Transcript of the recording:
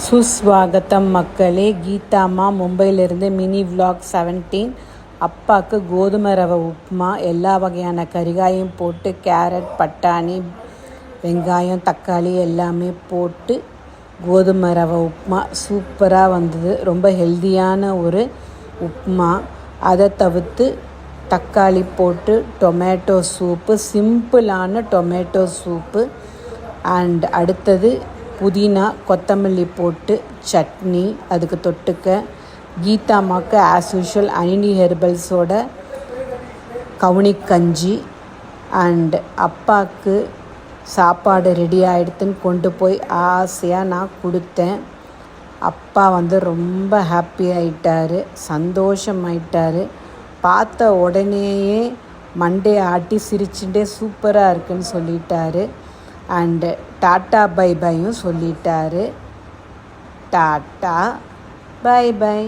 சுஸ்வாகத்தம் மக்களே. கீதாம்மா மும்பையிலிருந்து mini vlog 17. அப்பாவுக்கு கோதுமை ரவை உப்புமா, எல்லா வகையான கறிகாயும் போட்டு கேரட், பட்டாணி, வெங்காயம், தக்காளி எல்லாமே போட்டு கோதுமை ரவை உப்புமா சூப்பராக வந்தது. ரொம்ப ஹெல்தியான ஒரு உப்புமா. அதை தவிர்த்து தக்காளி போட்டு டொமேட்டோ சூப்பு, சிம்பிளான டொமேட்டோ சூப்பு. அண்ட் அடுத்தது புதினா, கொத்தமல்லி போட்டு சட்னி, அதுக்கு தொட்டுக்க. கீதாம்மாவுக்கு ஆஸ் யூஷுவல் அனினி ஹெர்பல்ஸோட கவுனிக்கஞ்சி. அண்ட் அப்பாவுக்கு சாப்பாடு ரெடி ஆகிடுதுன்னு கொண்டு போய் ஆசையாக நான் கொடுத்தேன். அப்பா ரொம்ப ஹாப்பி ஆகிட்டார், சந்தோஷமாயிட்டார். பார்த்த உடனேயே மண்டே ஆட்டி சிரிச்சுட்டே சூப்பராக இருக்குன்னு சொல்லிட்டாரு. அண்டு டாட்டா பை பையும் சொல்லிட்டாரு. Tata bye by.